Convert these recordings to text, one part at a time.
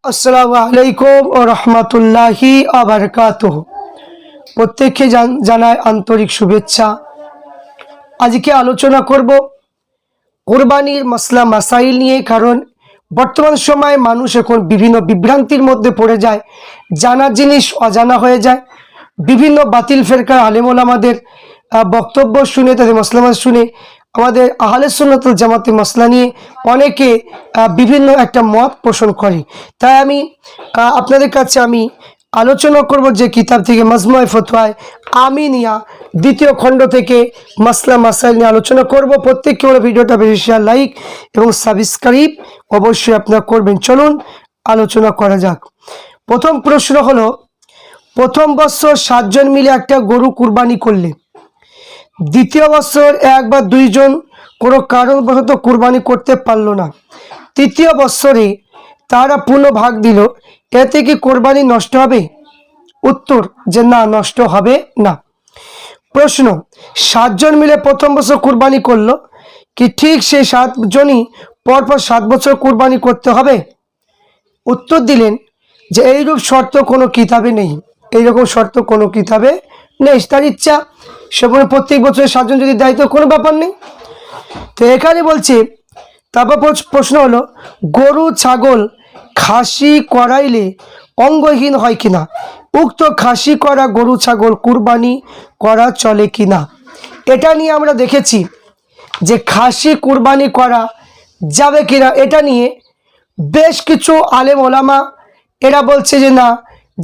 আসসালামু আলাইকুম ও রহমতুল্লাহি আবরকাতুহ। প্রত্যেককে জানায় আন্তরিক শুভেচ্ছা। আজকে আলোচনা করব কোরবানির মাসলা মাসাইল নিয়ে, কারণ বর্তমান সময়ে মানুষ এখন বিভিন্ন বিভ্রান্তির মধ্যে পড়ে যায়, জানা জিনিস অজানা হয়ে যায়। বিভিন্ন বাতিল ফেরকার আলেম ওলামাদের বক্তব্য শুনে, তাদের মসলা শুনে আমাদের আহলে সুন্নাত ওয়াল জামাতের মসলা নিয়ে অনেকে বিভিন্ন একটা মত পোষণ করে। তাই আমি আপনাদের কাছে আলোচনা করব যে কিতাব থেকে মাজমুয়ে ফতোয়ায়ে আমিনিয়া দ্বিতীয় খণ্ড থেকে মাসলা মাসাইল নিয়ে আলোচনা করব। প্রত্যেককে বলে ভিডিওটা বেশি শেয়ার, লাইক এবং সাবস্ক্রাইব অবশ্যই আপনারা করবেন। চলুন আলোচনা করা যাক। প্রথম প্রশ্ন হলো, প্রথম বছর 7 জন মিলে একটা গরু কুরবানি করলে, দ্বিতীয় বছর 1 বা 2 জন কোনো কারণবশত কুরবানি করতে পারলো না, তৃতীয় বছরে তারা পূর্ণ ভাগ দিল, এতে কি কোরবানি নষ্ট হবে? উত্তর যে না, নষ্ট হবে না। প্রশ্ন, 7 জন মিলে প্রথম বছর কুরবানি করলো, কি ঠিক সেই 7 জনই পরপর 7 বছর কুরবানি করতে হবে? উত্তর দিলেন যে এইরূপ শর্ত কোনো কিতাবে নেই, এইরকম শর্ত কোনো কিতাবে নেই। তার ইচ্ছা সেখানে প্রত্যেক বছর 7 জন যদি দেয় তো কোনো ব্যাপার নেই। তো এখানে বলছে, তারপর প্রশ্ন হলো, গরু ছাগল খাসি করাইলে অঙ্গহীন হয় কিনা? উক্ত খাসি করা গরু ছাগল কুরবানি করা চলে কিনা? এটা নিয়ে আমরা দেখেছি যে খাসি কুরবানি করা যাবে কিনা, এটা নিয়ে বেশ কিছু আলেম ওলামা এরা বলছে যে না,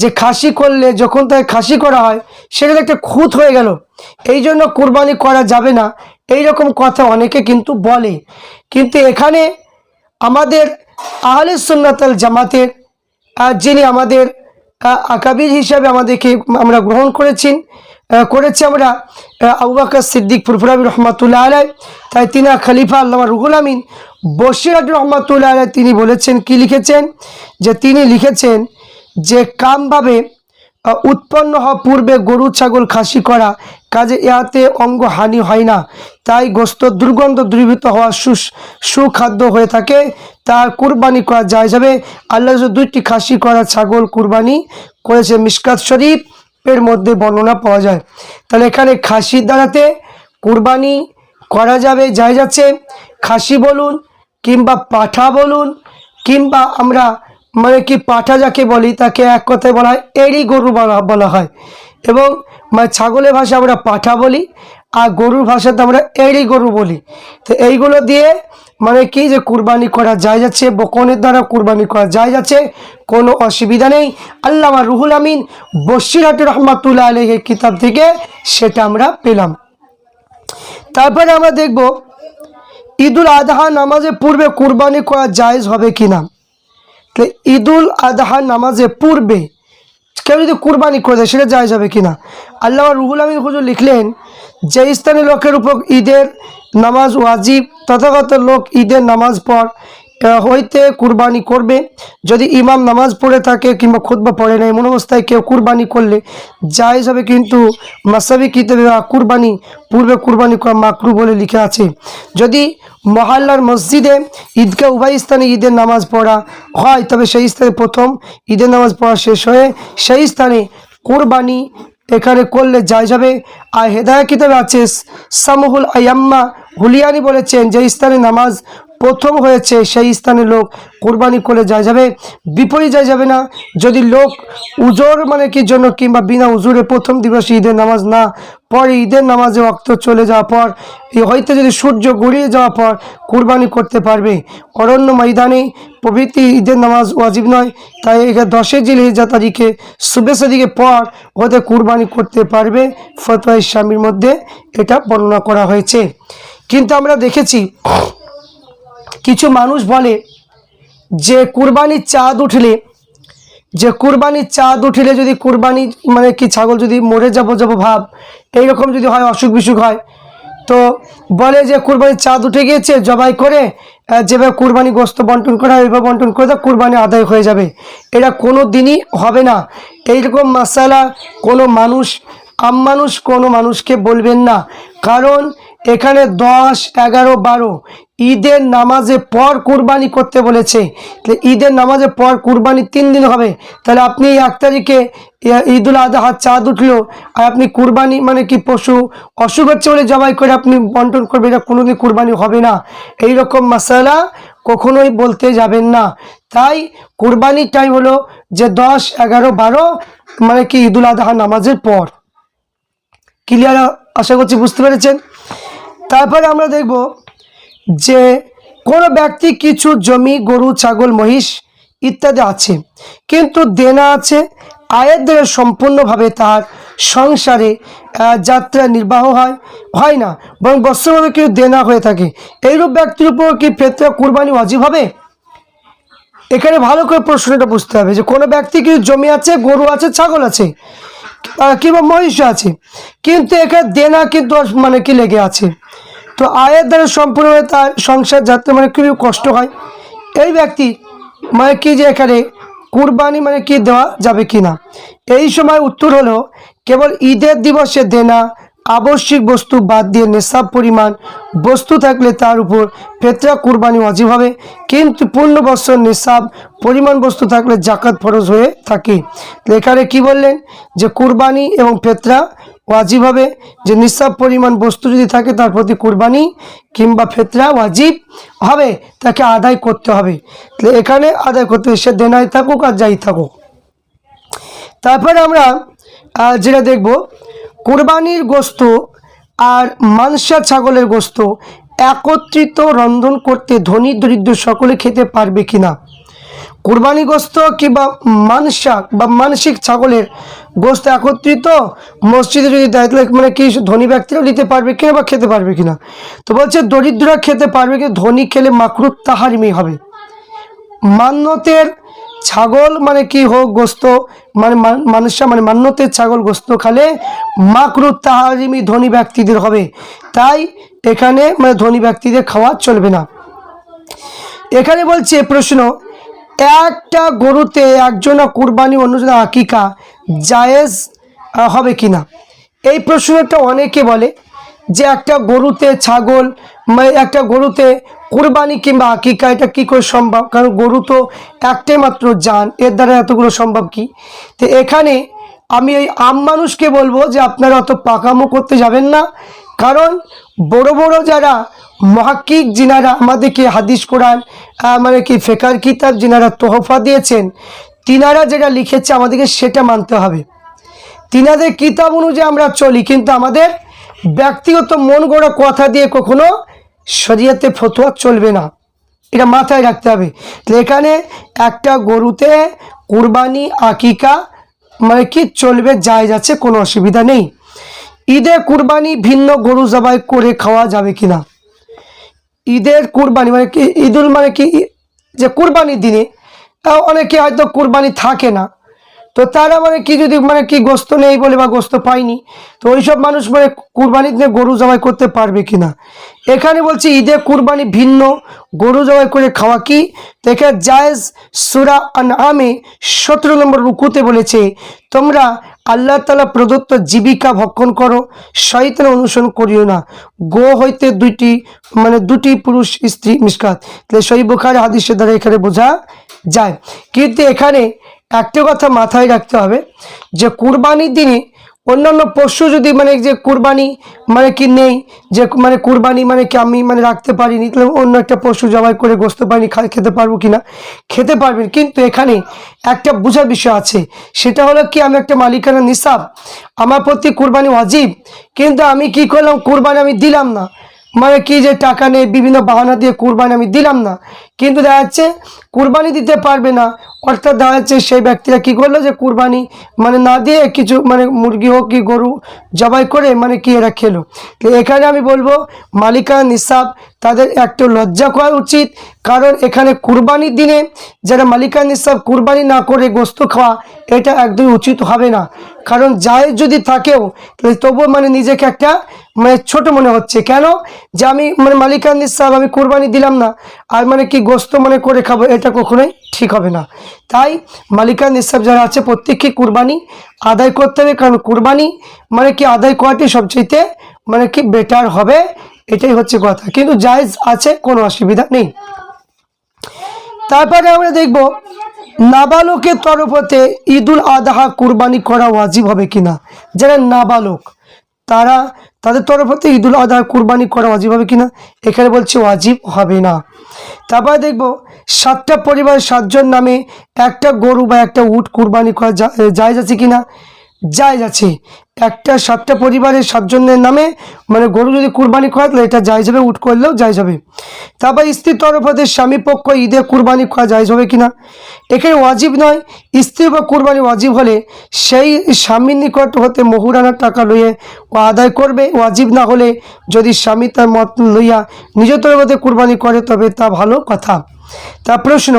যে খাসি করলে যখন তাকে খাসি করা হয় সেটা একটা খুঁত হয়ে গেল, এই জন্য কুরবানি করা যাবে না, এই রকম কথা অনেকে কিন্তু বলে। কিন্তু এখানে আমাদের আহলে সুন্নাত ওয়াল জামাতের যিনি আমাদের আকাবির হিসাবে আমাদেরকে আমরা গ্রহণ করেছি আমরা আবু বকর সিদ্দিক ফুরফুরাবি রহমাতুল্লাহ আলাইহি, তাই তিনি খলিফা আল্লামা রুহুল আমিন বশির রহমাতুল্লাহ আলাইহি তিনি বলেছেন, কি লিখেছেন, যে তিনি লিখেছেন যে কামভাবে উৎপন্ন হওয়া পূর্বে গরু ছাগল খাসি করা কাজে ইহাতে অঙ্গ হানি হয় না, তাই গোস্ত দুর্গন্ধ দূরীভূত হওয়া সুখাদ্য হয়ে থাকে, তার কুরবানি করা যায় যাবে। আল্লাহ 2টি খাসি করা ছাগল কুরবানি করেছে, মিশকাত শরীফ এর মধ্যে বর্ণনা পাওয়া যায়। তাহলে এখানে খাসির দ্বারাতে কুরবানি করা যাবে, যায় যাচ্ছে। খাসি বলুন কিংবা পাঠা বলুন, কিংবা আমরা মানে কি পাঠা যাকে বলি তাকে এক কথায় বলা হয় এড়ি গরু বলা হয়, এবং ছাগলের ভাষা আমরা পাঠা বলি, আর গরুর ভাষাতে আমরা এড়ি গরু বলি। তো এইগুলো দিয়ে মানে কি যে কুরবানি করা যায় যাচ্ছে, বকনের দ্বারা কুরবানি করা যায় যাচ্ছে, কোনো অসুবিধা নেই। আল্লামা রুহুল আমিন বশির রহমাতুল্লাহ আলাইহির কিতাব থেকে সেটা আমরা পেলাম। তারপরে আমরা দেখব ঈদুল আজহা নামাজের পূর্বে কুরবানি করা জায়েজ হবে কিনা। ঈদুল আজহা নামাজের পূর্বে কেউ যদি কুরবানি করে দেয় সেটা জায়েজ হবে কিনা। আল্লামা রুহুল আমিন হুজুর লিখলেন, যে স্থানীয় লোকের উপর ঈদের নামাজ ওয়াজিব, তথাগত লোক ঈদের নামাজ পর হইতে কুরবানি করবে। যদি ইমাম নামাজ পড়ে থাকে কিংবা খুতবা পড়ে না, এমন অবস্থায় কেউ কুরবানি করলে জায়েজ হবে, কিন্তু মাসাবি কিতাবে কুরবানি পূর্বে কুরবানি করা মাকরু বলে লিখে আছে। যদি মহল্লার মসজিদে ঈদগাহ উভয় স্থানে ঈদের নামাজ পড়া হয়, তবে সেই স্থানে প্রথম ঈদের নামাজ পড়া শেষ হয়ে সেই স্থানে কুরবানি এখানে করলে জায়েজ হবে। আর হেদায়া কিতাবে আছে, সামহুল আয়াম্মা হুলিয়ানি বলেছেন, যে স্থানে নামাজ প্রথম হয়েছে সেই স্থানে লোক কুরবানি করে যায় যাবে, বিপরীত যায় যাবে না। যদি লোক উজোর মানে কি জন্য কিংবা বিনা উজুরে প্রথম দিবসে ঈদের নামাজ না পরে ঈদের নামাজে ওয়াক্ত চলে যাওয়ার পর হয়তো যদি সূর্য গড়িয়ে যাওয়ার পর কুরবানি করতে পারবে। অরণ্য ময়দানে প্রভৃতি ঈদের নামাজ ওয়াজিব নয়, তাই 10 জিলহিজ্জা তারিখে সুবেহ দিকে পর হতে কুরবানি করতে পারবে। ফতোয়া ইসলামীর মধ্যে এটা বর্ণনা করা হয়েছে। কিন্তু আমরা দেখেছি কিছু মানুষ বলে যে কুরবানির চাঁদ উঠলে যদি কুরবানি মানে কি ছাগল যদি মরে যাবো ভাব এইরকম যদি হয়, অসুখ বিসুখ হয়, তো বলে যে কুরবানির চাঁদ উঠে গিয়েছে, জবাই করে যেভাবে কুরবানি গোস্ত বন্টন করা হয় ওইভাবে বন্টন করে দাও, কুরবানি আদায় হয়ে যাবে। এটা কোনো দিনই হবে না। এইরকম মাসালা কোনো মানুষ কোনো মানুষকে বলবেন না, কারণ এখানে 10, 11, 12 ঈদের নামাজের পর কুরবানি করতে বলেছে। ঈদের নামাজের পর কুরবানি 3 দিন হবে। তাহলে আপনি 1 তারিখে ঈদুল আজহা চাঁদ উঠলো, আর আপনি কুরবানি মানে কি পশু অসুখ হচ্ছে বলে জবাই করে আপনি বন্টন করবেন, এটা কোনোদিন কুরবানি হবে না। এইরকম মাসালা কখনোই বলতে যাবেন না। তাই কুরবানির টাইম হলো যে 10, 11, 12 মানে কি ঈদুল আজহা নামাজের পর। ক্লিয়ার? আশা করছি বুঝতে পেরেছেন। তারপরে আমরা দেখব যে কোনো ব্যক্তি কিছু জমি, গরু, ছাগল, মহিষ ইত্যাদি আছে, কিন্তু দেনা আছে, আয়ের দ্বারা সম্পূর্ণভাবে তার সংসারে যাত্রা নির্বাহ হয় না, বরং বৎসরভাবে কেউ দেনা হয়ে থাকে, এইরূপ ব্যক্তির উপর কি ফিতরা কুরবানি ওয়াজিব হবে? এখানে ভালো করে প্রশ্নটা বুঝতে হবে যে কোনো ব্যক্তি কিছু জমি আছে, গরু আছে, ছাগল আছে কিংবা মহিষ আছে, কিন্তু এখানে দেনা কিন্তু মানে কি লেগে আছে, তো আয়ের দ্বারা সম্পূর্ণভাবে তার সংসার যাত্রা মানে খুবই কষ্ট হয়, এই ব্যক্তি মানে কি যে এখানে কুরবানি মানে কি দেওয়া যাবে কি না? এই সময় উত্তর হলো কেবল ঈদের দিবসে দেনা আবশ্যিক বস্তু বাদ দিয়ে নেশাব পরিমাণ বস্তু থাকলে তার উপর ফিতরা কুরবানি ওয়াজিব হবে, কিন্তু পূর্ণ বছর নেশাব পরিমাণ বস্তু থাকলে জাকাত ফরজ হয়ে থাকে। এখানে কি বললেন যে কুরবানি এবং ফিতরা ওয়াজিব হবে, যে নিসাব পরিমাণ বস্তু যদি থাকে তার প্রতি কুরবানি কিংবা ফিতরা ওয়াজিব হবে, তাকে আদায় করতে হবে। এখানে আদায় করতে হবে, সে দেনাই থাকুক আর যাই থাকুক। তারপরে আমরা যেটা দেখব, কুরবানির গোস্ত আর মাংসা ছাগলের গোস্ত একত্রিত রন্ধন করতে ধনী দরিদ্র সকলে খেতে পারবে কিনা। কুরবানি গোস্ত কিংবা মানসা বা মানসিক ছাগলের গোস্ত একত্রিত মসজিদে যদি দেয় তাহলে মানে কি ধনী ব্যক্তিরাও নিতে পারবে কিনা বা খেতে পারবে কিনা? তো বলছে দরিদ্ররা খেতে পারবে, কিন্তু ধনী খেলে মাকরুহ তাহারিমি হবে। মান্যতের ছাগল মানে কি হোক গোস্ত মানে মানুষরা মানে মান্যতের ছাগল গোস্ত খালে মাকরুহ তাহারিমি ধনী ব্যক্তিদের হবে, তাই এখানে মানে ধনী ব্যক্তিদের খাওয়া চলবে না। এখানে বলছে প্রশ্ন, একটা গরুতে একজনা কুরবানি অন্যজনা আকিকা জায়েজ হবে কিনা? এই প্রশ্নটা অনেকে বলে যে একটা গরুতে ছাগল মানে একটা গরুতে কুরবানি কিংবা আকিকা এটা কী করে সম্ভব, কারণ গরু তো একটাই মাত্র জান, এর দ্বারা এতগুলো সম্ভব কি? তো এখানে আমি এই আম মানুষকে বলবো যে আপনারা অত পাকামো করতে যাবেন না, কারণ বড় বড় যারা মুহাক্কিক যিনারা আমাদেরকে হাদিস কোরআন মানে কি ফিকহ কিতাব যিনারা তোহফা দিয়েছেন, তিনারা যেটা লিখেছে আমাদেরকে সেটা মানতে হবে। তিনাদের কিতাব অনুযায়ী আমরা চলি, কিন্তু আমাদের ব্যক্তিগত মন গড়া কথা দিয়ে কখনো শরীয়তে ফতোয়া চলবে না, এটা মাথায় রাখতে হবে। এখানে একটা গরুতে কুরবানি আকিকা মানে কি চলবে, জায়েজ আছে, কোনো অসুবিধা নেই। ঈদে কুরবানি ভিন্ন গরু জবাই করে খাওয়া যাবে কিনা? ঈদের কুরবানি মানে কি ঈদুল মানে কি যে কুরবানির দিনে অনেকে হয়তো কুরবানি থাকে না, তো তারা মানে কি যদি মানে কি গোস্ত নেই বলে বা গোস্ত পায়নি, তো ওইসব মানুষ মানে কুরবানির দিনে গরু জবাই করতে পারবে কিনা? এখানে বলছি ঈদে কুরবানি ভিন্ন গরু জবাই করে খাওয়া কি দেখে জায়েজ। সূরা আনআমে 17 নম্বর রুকুতে বলেছে, তোমরা আল্লাহ তাআলা প্রদত্ত জীবিকা ভক্ষণ করো, শয়তানের অনুসরণ করিও না। গো হইতে দুটি পুরুষ স্ত্রী মিশকাত, সহিহ বুখারী হাদিসের দ্বারা এখানে বোঝা যায়। কিন্তু এখানে একটা কথা মাথায় রাখতে হবে যে কুরবানির দিনে অন্যান্য পশু যদি মানে যে কুরবানি মানে কি নেই, যে মানে কুরবানি মানে কি আমি মানে রাখতে পারিনি, তাহলে অন্য একটা পশু জবাই করে গোস্ত পাইনি খেতে পারবো কিনা? খেতে পারবেন, কিন্তু এখানে একটা বোঝার বিষয় আছে, সেটা হলো কি আমি একটা মালিকানা নিসাব, আমার প্রতি কুরবানি ওয়াজিব, কিন্তু আমি কি করলাম কুরবানি আমি দিলাম না, মানে কি যে টাকা নেই বিভিন্ন বাহানা দিয়ে কুরবানি আমি দিলাম না, কিন্তু দেখা যাচ্ছে কুরবানি দিতে পারবে না, অর্থাৎ দেখা যাচ্ছে সেই ব্যক্তিরা কি করলো যে কুরবানি মানে না দিয়ে কিছু মানে মুরগি হোক কি গরু জবাই করে মানে কি এরা খেলো। তো এখানে আমি বলবো মালিকানা নিসাব তাদের একটু লজ্জা করা উচিত, কারণ এখানে কুরবানির দিনে যারা মালিকানা নিসাব কুরবানি না করে গোস্ত খাওয়া এটা একদমই উচিত হবে না, কারণ জায়েজ যদি থাকেও তবুও মানে নিজেকে একটা মানে ছোট মনে হচ্ছে, কেন যে আমি মানে মালিকানা নিসাব আমি কুরবানি দিলাম না আর মানে কি গোস্ত মানে করে খাবো, এটা কখনোই ঠিক হবে না। তাই মালিকানা নিসাব যারা আছে প্রত্যেককে কুরবানি আদায় করতে হবে, কারণ কুরবানি মানে কি আদায় করাটি সবচেয়ে মানে কি বেটার হবে, এটাই হচ্ছে কথা। কিন্তু জায়েজ আছে, কোনো অসুবিধা নেই। তারপরে আমরা দেখব নাবালকের তরফ হতে ঈদুল আদহা কুরবানি করা ওয়াজিব হবে কিনা। যারা নাবালক তাদের তরফ হতে ঈদুল আদহা কুরবানি করা ওয়াজিব হবে কিনা, এখানে বলছে ওয়াজিব হবে না। তারপরে দেখব 7টা পরিবার 7 জন নামে একটা গরু বা একটা উট কুরবানি করা জায়েজ আছে কিনা। জায়েজ আছে। 7টা পরিবারের 7 জনের নামে মানে গরু যদি কুরবানি করা তাহলে এটা জায়েজ হবে, উট করলেও জায়েজ হবে। তারপর স্ত্রীর তরফ হতে স্বামী পক্ষ ঈদে কুরবানি করা জায়েজ হবে কিনা, এখানে ওয়াজিব নয়। স্ত্রী বা কুরবানি ওয়াজিব হলে সেই স্বামীর নিকট হতে মহুরানার টাকা লইয়ে ও আদায় করবে। ওয়াজিব না হলে যদি স্বামী তার মত লইয়া নিজের তরফ হতে কুরবানি করে তবে তা ভালো কথা। তার প্রশ্ন,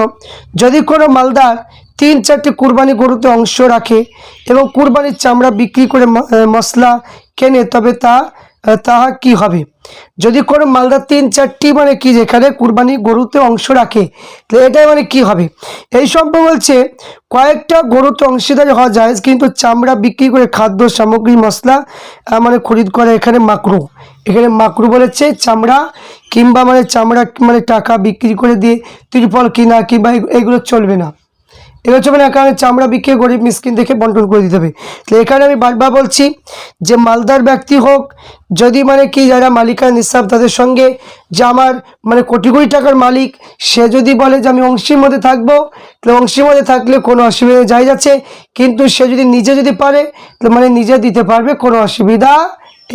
যদি কোনো মালদার 3-4টি কুরবানি গরুতে অংশ রাখে এবং কুরবানির চামড়া বিক্রি করে মশলা কেনে তবে তাহা কি হবে। যদি কোনো মালদার 3-4টি মানে কি যেখানে কুরবানি গরুতে অংশ রাখে তো এটাই মানে কি হবে। এই সম্পর্কে বলছে কয়েকটা গরুতে অংশীদারি হওয়া যায়, কিন্তু চামড়া বিক্রি করে খাদ্য সামগ্রী মশলা মানে খরিদ করে এখানে মাকরু। এখানে মাকরু বলেছে চামড়া কিংবা মানে চামড়া মানে টাকা বিক্রি করে দিয়ে ত্রিপল কিনা কিংবা এগুলো চলবে না, এগুলো চলবে না, কারণ চামড়া বিক্রি গরিব মিসকিন দেখে বন্টন করে দিতে হবে। তো এখানে আমি বারবার বলছি যে মালদার ব্যক্তি হোক, যদি মানে কি যারা মালিকানা নিঃসাব তাদের সঙ্গে যে আমার মানে কোটি কোটি টাকার মালিক, সে যদি বলে যে আমি অংশীর মধ্যে থাকবো, তাহলে অংশীর মধ্যে থাকলে কোনো অসুবিধা যায় যাচ্ছে। কিন্তু সে যদি নিজে যদি পারে তাহলে মানে নিজে দিতে পারবে, কোনো অসুবিধা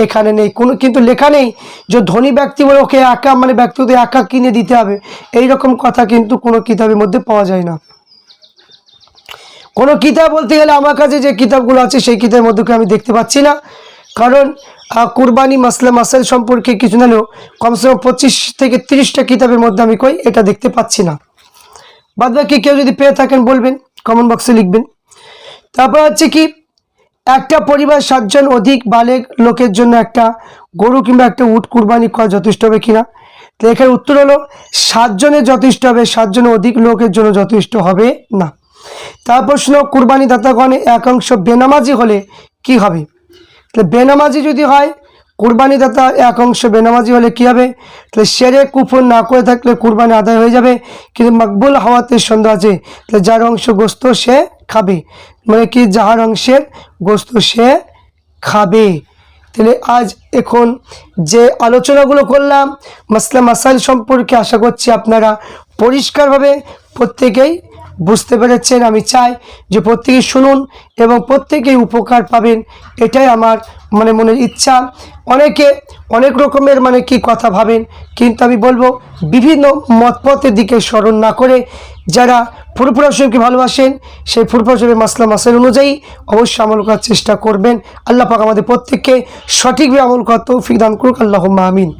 এখানে নেই। কোনো কিন্তু লেখা নেই যে ধনী ব্যক্তি বলে ওকে একা মানে ব্যক্তিগত একা কিনে দিতে হবে, এইরকম কথা কিন্তু কোনো কিতাবের মধ্যে পাওয়া যায় না। কোনো কিতাব বলতে গেলে আমার কাছে যে কিতাবগুলো আছে সেই কিতাবের মধ্যে আমি দেখতে পাচ্ছি না, কারণ কুরবানি মাসলা মাসাইল সম্পর্কে কিছু নাহলেও কমসে কম 25 থেকে 30টা কিতাবের মধ্যে আমি কই এটা দেখতে পাচ্ছি না। বাদ বাকি কেউ যদি পেয়ে থাকেন বলবেন, কমেন্ট বক্সে লিখবেন। তারপর হচ্ছে কি একটা পরিবার 7 জন অধিক বালেগ লোকের জন্য একটা গরু কিংবা একটা উট কুরবানি করা যথেষ্ট হবে কিনা। তো এখানে উত্তর হলো 7 জনের যথেষ্ট হবে, 7 জনের অধিক লোকের জন্য যথেষ্ট হবে না। তার প্রশ্ন, কুরবানি দাতাগণে একাংশ বেনামাজি হলে কি হবে। তাহলে বেনামাজি যদি হয়, কুরবানি দাতা একাংশ বেনামাজি হলে কি হবে, তাহলে সেরে কুফর না করে থাকলে কুরবানি আদায় হয়ে যাবে, কিন্তু মকবুল হওয়াতে সন্দেহ আছে। তাহলে যার অংশ গোস্ত সে খাবে, মানে কি যাহার অংশের গোস্ত সে খাবে। তাহলে আজ এখন যে আলোচনাগুলো করলাম মাসলা মাসাইল সম্পর্কে, আশা করছি আপনারা পরিষ্কারভাবে প্রত্যেকেই বুঝতে পেরেছেন। আমি চাই যে প্রত্যেকেই শুনুন এবং প্রত্যেকেই উপকার পাবেন, এটাই আমার মানে মনের ইচ্ছা। অনেকে অনেক রকমের মানে কি কথা ভাবেন, কিন্তু আমি বলবো বিভিন্ন মতপথের দিকে স্মরণ না করে যারা ফুরফুরা শরীফকে ভালোবাসেন সেই ফুরফুরা শরীফের মাসলা মাসাইল অনুযায়ী অবশ্যই আমল করার চেষ্টা করবেন। আল্লাহ পাক আমাদের প্রত্যেককে সঠিকভাবে আমল করার তৌফিক দান করুক। আল্লাহুম্মা আমিন।